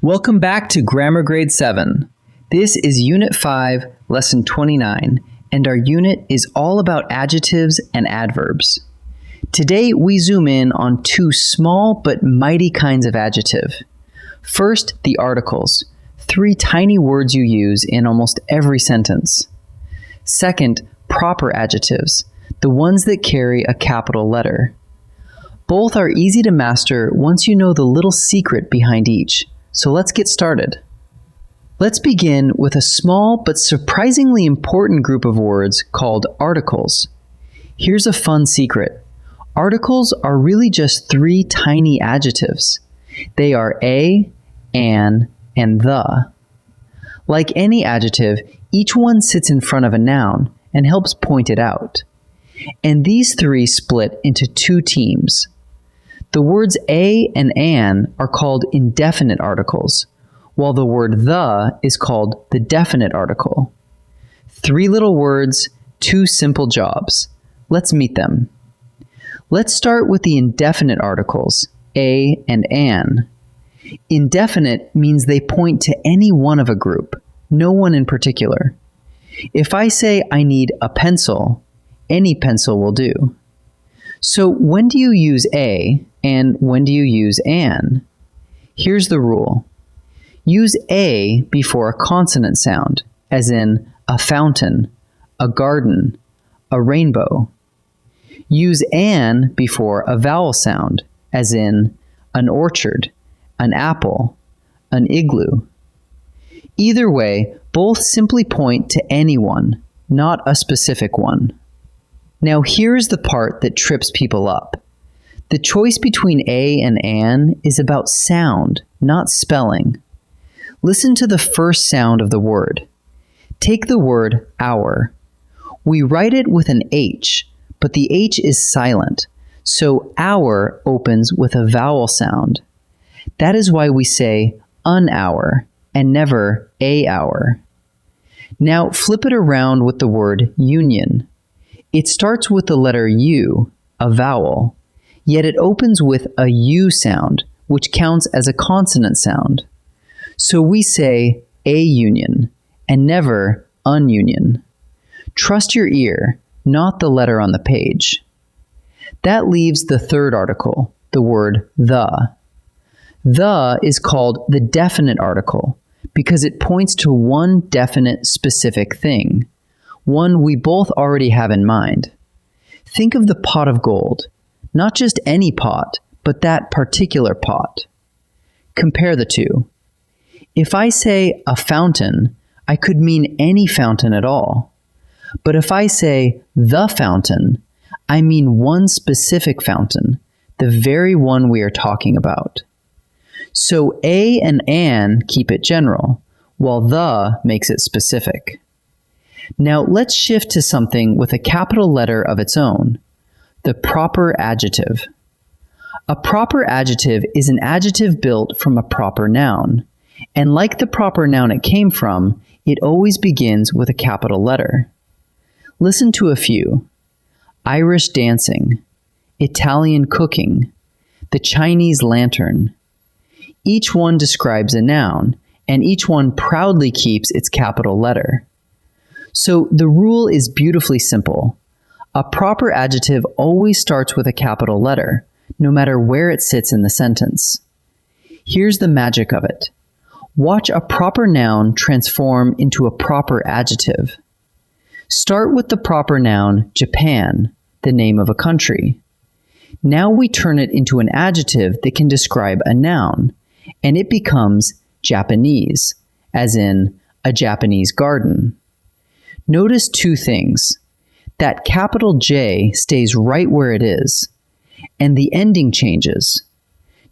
Welcome back to Grammar Grade 7. This is Unit 5, Lesson 29, and our unit is all about adjectives and adverbs. Today we zoom in on two small but mighty kinds of adjective. First, the articles, three tiny words you use in almost every sentence. Second, proper adjectives, the ones that carry a capital letter. Both are easy to master once you know the little secret behind each. So let's get started. Let's begin with a small but surprisingly important group of words called articles. Here's a fun secret. Articles are really just three tiny adjectives. They are a, an, and the. Like any adjective, each one sits in front of a noun and helps point it out. And these three split into two teams. The words a and an are called indefinite articles, while the word the is called the definite article. Three little words, two simple jobs. Let's meet them. Let's start with the indefinite articles, a and an. Indefinite means they point to any one of a group, no one in particular. If I say I need a pencil, any pencil will do. So when do you use a and when do you use an? Here's the rule. Use a before a consonant sound, as in a fountain, a garden, a rainbow. Use an before a vowel sound, as in an orchard, an apple, an igloo. Either way, both simply point to anyone, not a specific one. Now here's the part that trips people up. The choice between a and an is about sound, not spelling. Listen to the first sound of the word. Take the word hour. We write it with an H, but the H is silent, so hour opens with a vowel sound. That is why we say an hour and never a hour. Now flip it around with the word union. It starts with the letter U, a vowel, yet it opens with a U sound, which counts as a consonant sound. So we say a union and never an union. Trust your ear, not the letter on the page. That leaves the third article, the word the. The is called the definite article because it points to one definite specific thing, one we both already have in mind. Think of the pot of gold, not just any pot, but that particular pot. Compare the two. If I say a fountain, I could mean any fountain at all. But if I say the fountain, I mean one specific fountain, the very one we are talking about. So a and an keep it general, while the makes it specific. Now let's shift to something with a capital letter of its own, the proper adjective. A proper adjective is an adjective built from a proper noun, and like the proper noun it came from, it always begins with a capital letter. Listen to a few. Irish dancing, Italian cooking, the Chinese lantern. Each one describes a noun, and each one proudly keeps its capital letter. So the rule is beautifully simple. A proper adjective always starts with a capital letter, no matter where it sits in the sentence. Here's the magic of it. Watch a proper noun transform into a proper adjective. Start with the proper noun Japan, the name of a country. Now we turn it into an adjective that can describe a noun, and it becomes Japanese, as in a Japanese garden. Notice two things. That capital J stays right where it is, and the ending changes.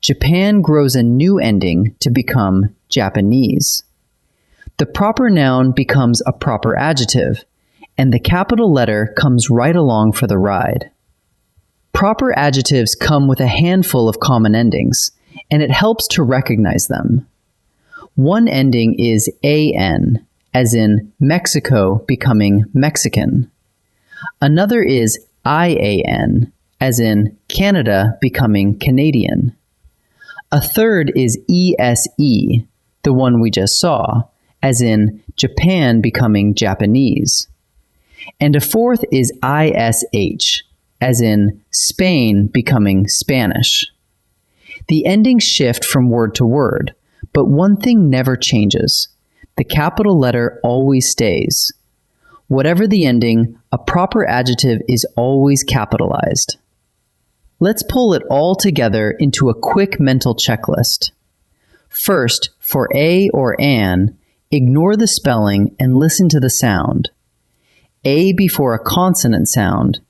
Japan grows a new ending to become Japanese. The proper noun becomes a proper adjective, and the capital letter comes right along for the ride. Proper adjectives come with a handful of common endings, and it helps to recognize them. One ending is AN, as in Mexico becoming Mexican. Another is IAN, as in Canada becoming Canadian. A third is ESE, the one we just saw, as in Japan becoming Japanese. And a fourth is ISH, as in Spain becoming Spanish. The endings shift from word to word, but one thing never changes. The capital letter always stays. Whatever the ending, a proper adjective is always capitalized. Let's pull it all together into a quick mental checklist. First, for a or an, ignore the spelling and listen to the sound. A before a consonant sound,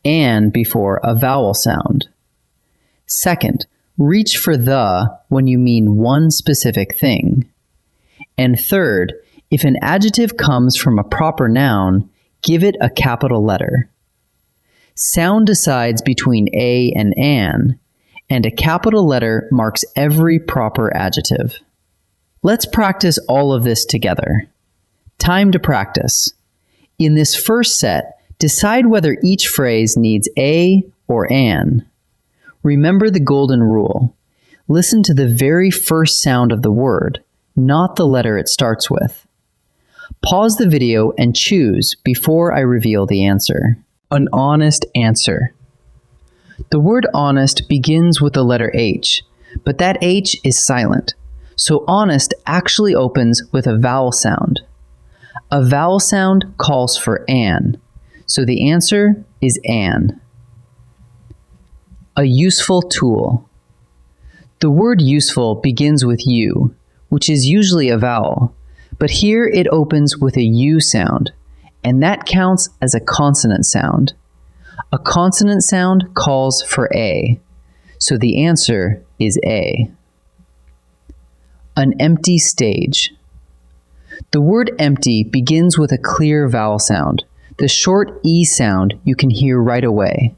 and before a vowel sound. Second, reach for the when you mean one specific thing. And third, if an adjective comes from a proper noun, give it a capital letter. Sound decides between a and an a capital letter marks every proper adjective. Let's practice all of this together. Time to practice. In this first set, decide whether each phrase needs a or an. Remember the golden rule. Listen to the very first sound of the word, not the letter it starts with. Pause the video and choose before I reveal the answer. An honest answer. The word honest begins with the letter H, but that H is silent, so honest actually opens with a vowel sound. A vowel sound calls for an, so the answer is an. A useful tool. The word useful begins with U, which is usually a vowel, but here it opens with a U sound, and that counts as a consonant sound. A consonant sound calls for a, so the answer is A. An empty stage. The word empty begins with a clear vowel sound, the short E sound you can hear right away.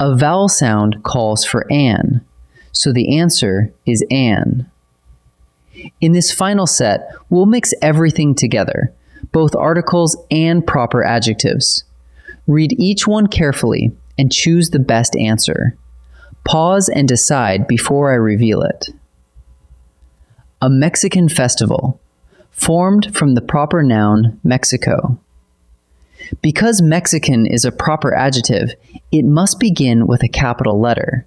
A vowel sound calls for an, so the answer is an. In this final set, we'll mix everything together, both articles and proper adjectives. Read each one carefully and choose the best answer. Pause and decide before I reveal it. A Mexican festival, formed from the proper noun Mexico. Because Mexican is a proper adjective, it must begin with a capital letter,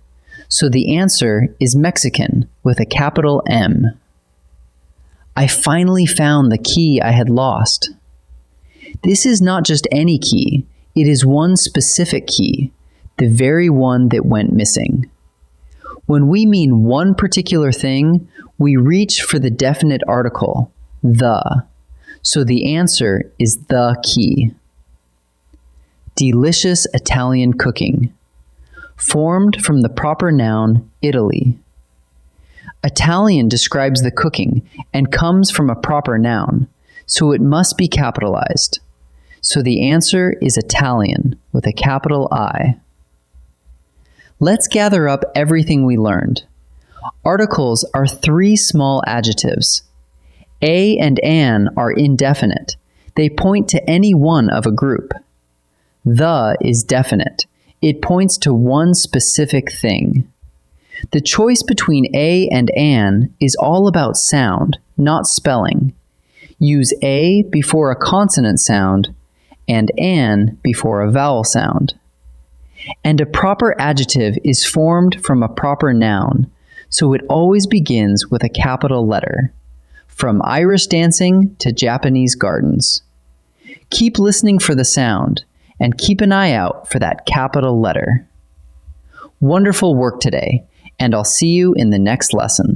so the answer is Mexican with a capital M. I finally found the key I had lost. This is not just any key, it is one specific key, the very one that went missing. When we mean one particular thing, we reach for the definite article, the, so the answer is the key. Delicious Italian cooking, formed from the proper noun Italy. Italian describes the cooking and comes from a proper noun, so it must be capitalized. So the answer is Italian with a capital I. Let's gather up everything we learned. Articles are three small adjectives. A and an are indefinite. They point to any one of a group. The is definite. It points to one specific thing. The choice between a and an is all about sound, not spelling. Use a before a consonant sound and an before a vowel sound. And a proper adjective is formed from a proper noun, so it always begins with a capital letter, from Irish dancing to Japanese gardens. Keep listening for the sound, and keep an eye out for that capital letter. Wonderful work today, and I'll see you in the next lesson.